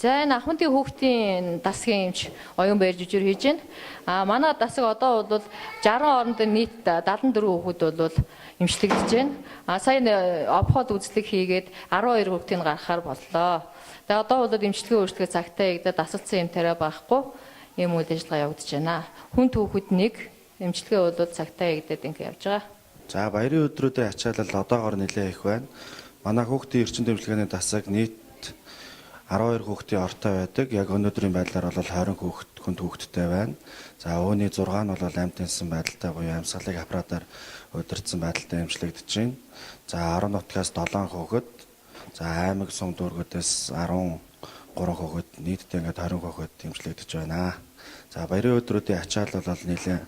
За энэ ахмадын хүүхдийн дасгийн эмч оюун байр жүжир хийж байна. Манай дасаг одоо бол 60 оронд нийт 74 хүүхэд бол эмчлэгдэж байна. Сая обход үзлэг хийгээд 12 хүүхдийг гаргахаар боллоо. Тэгээ одоо бол эмчилгээ өөрчлөлт цагтаа ягдаад дасалсан эмтараа байхгүй ийм үйл ажиллагаа явагдаж байна. Хүн түүхэд нэг эмчилгээ бол цагтаа ягдаад ингэ явж байгаа. За баярын өдрүүдэд ачаалал одоогоор нэлээд их байна. Манай хүүхдийн эрчим тэмцлэгээний дасаг нийт 12 хүүхдийн ортой байдаг. Яг өнөөдрийн байдлаар бол 20 хүн хүүхэдтэй байна. За өөний 6 нь бол амьд тэнсэн байдалтай буюу амьсгалыг аппаратаар удирдсан байдалтай эмчлэгдэж байна. За 10 нутгаас 7 хүүхэд, за аймаг сум дүүргүүдээс 13 хүүхэд, нийтдээ ингээд 20 хүүхэд эмчлэгдэж байна. За баярын өдрүүдийн ачаалал бол нэлээд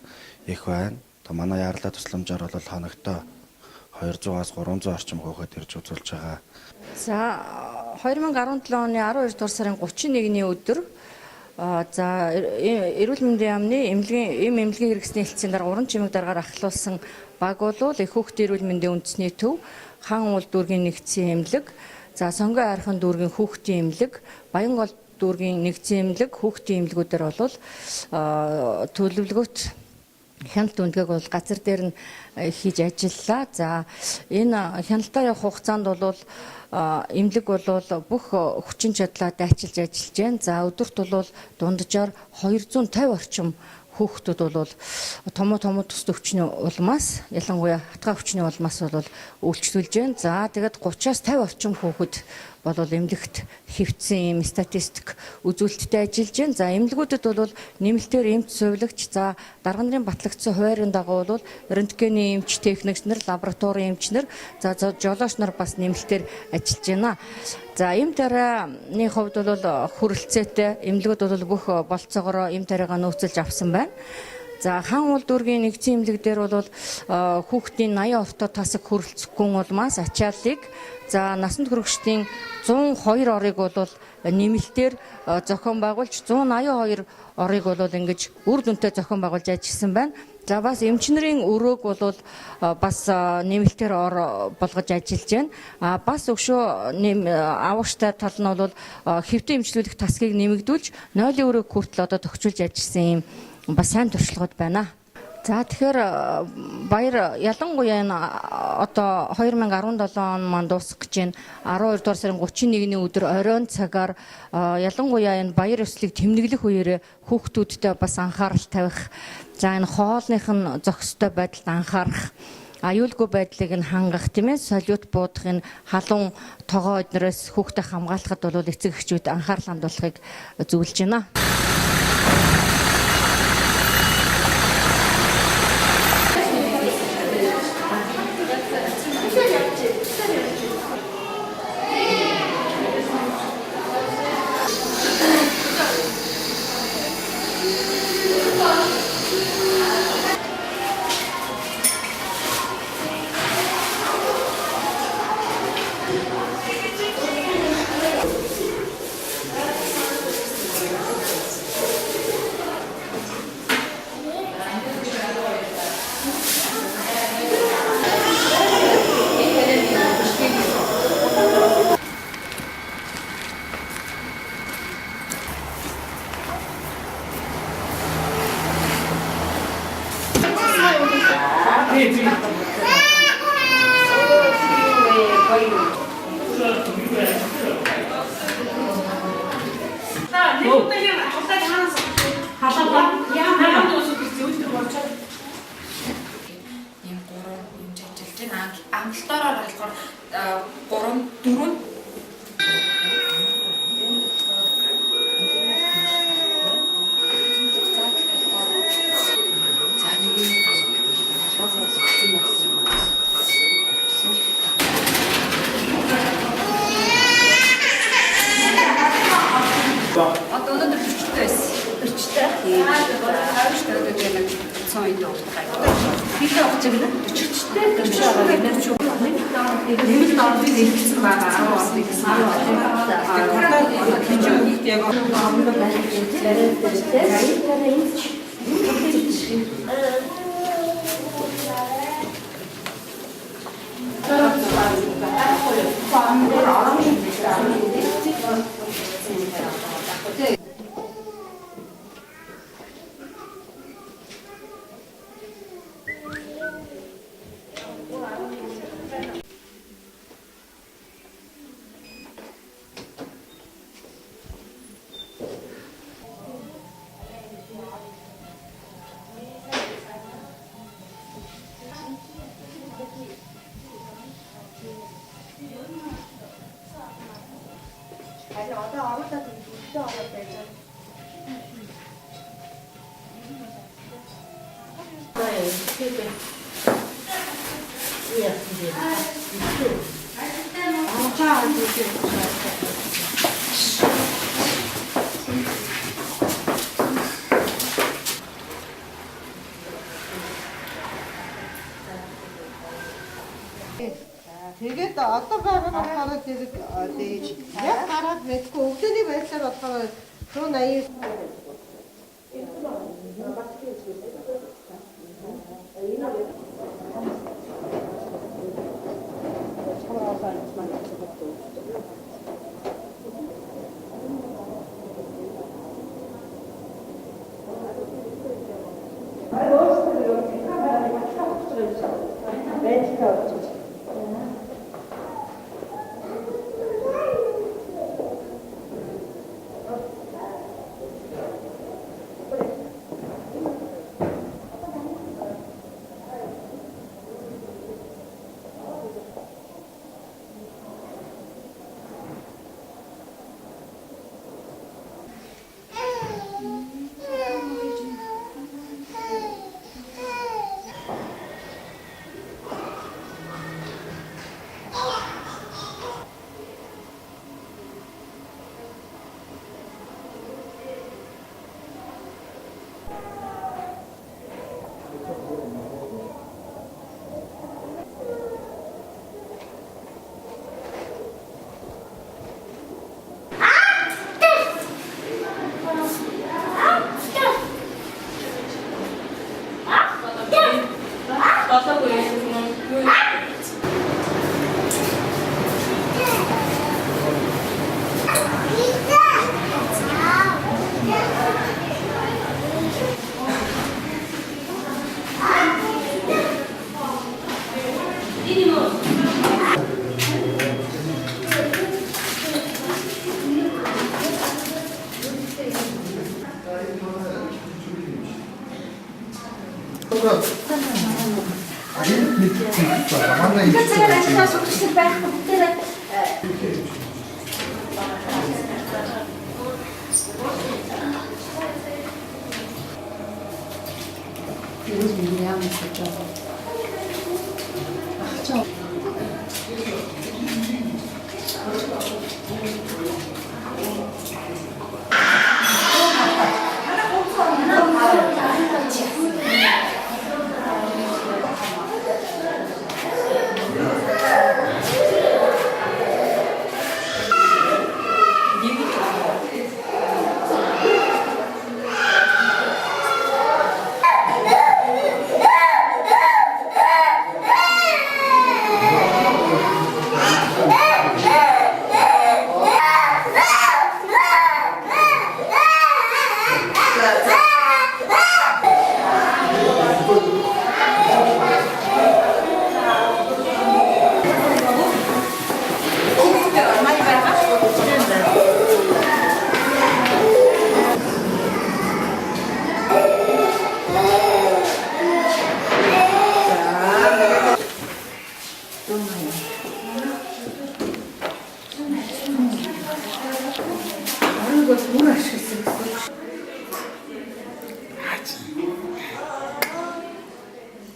их байна. Манай яаралтай тусламжаар бол хоногтой 200-аас 300 орчим хүүхэд ирж үзүүлж байгаа. За 2017 оны 12 дугаар сарын 31-ний өдөр эрүүл мэндийн яамны эмнэлгийн хэрэгслийн хэлтсийн дараа уран чимэг дараагаар ахлуулсан баг бол их хүүхдийн эрүүл мэндийн үндэсний төв, хаан уул дүүргийн нэгдсэн эмнэлэг, за сонгой хайрхан дүүргийн хүүхдийн эмнэлэг, Баянгол дүүргийн нэгдсэн эмнэлэг, хүүхдийн эмнэлгүүдээр бол төлөвлөгөөт хяналт үндэгээг бол газар дээр нь хийж ажиллалаа. За энэ хяналтаа явах хугацаанд бол эмнэлэг бол бүх хүчин чадлаа дайчилж ажиллаж байна. За өдөрт бол дунджаар 250 орчим хүүхдүүд бол томоо төс өвчний улмаас, ялангуяа хатгаа өвчний улмаас бол үйлчлүүлж байна. За тэгээд 30-аас 50 орчим хүүхэд бол эмнэлэгт хэвтсэн статистик үзүүлэлттэй ажиллаж байна. За эмнэлгүүдэд бол нэмэлтээр эмч сувилагч, за дарга нарын батлагдсан хуваарийн дагуу бол рентгений эмч техникч нар, лабораторийн эмч нар, за жолооч нар бас нэмэлтээр ажиллаж байна. За эм тарианы хувьд бол хүрэлцээтэй эмнэлгүүд бол бүх болцоогоор эм тариагаа нөөцөлж авсан байна. За хаан уул дүүргийн нэгдсэн эмнэлэг дээр бол хүүхдийн 80 ортой тасаг хүрэлцэхгүй улмаас ачааллыг, за насанд хүрэгчдийн 102 орыг бол нэмэлтээр зохион байгуулж 182 орыг бол ингэж үр дүнтэй зохион байгуулж ажилласан байна. За бас эмч нарын өрөөг бол бас нэмэлтээр ор болгож ажиллаж байна. Бас өшөө авагчтай тал нь бол хэвтэн эмчлүүлэх тасгийг нэмэгдүүлж 0-ийн өрөөг хүртэл одоо тохижуулж ажилласан юм бас сайн туршлагууд байна. За тэгэхээр баяр ялангуяа энэ одоо 2017 он маань дуусах гэж байна. 12 дугаар сарын 31-ний өдөр оройн цагаар ялангуяа энэ баяр ёслолыг тэмдэглэх үеэр хүүхдүүдтэй бас анхаарал тавих, за энэ хоолных нь зохистой байдалд анхаарах, аюулгүй байдлыг нь хангах, тийм ээ, солиот буудах, энэ халуун тогоо эднэрээс хүүхдээ хамгаалахад бол эцэг эхчүүд анхаарал хандуулахыг зөвлөж байна. Амлалтаараа болохоор 3 4 одоо өнөөдөр 40 байсан. 40-тай. Тийм. 50-тай өдөр нэг цон идэ уутгай. Бид авч байгаа 40-тай 40 аваад нэр чуу. Нэмэлт ордыг илгэсэн байгаа 10 ордыг гэсэн. Яг ордыг байлгаж Тэгээд одоо байгаа болохоор зэрэг яг гараад мэдгүй өвдөний байдлаар болохоор 180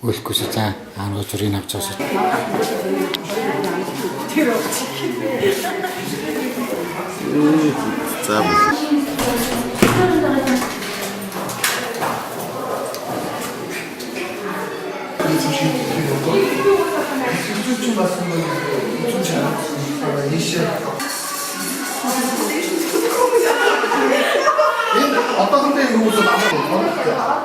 Өлөхгүй цаа аангаа зүрийг авч байгаа. За. 어떤 선배님 누구서 나눠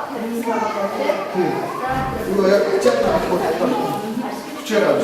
이거 약간 짠 붙여라.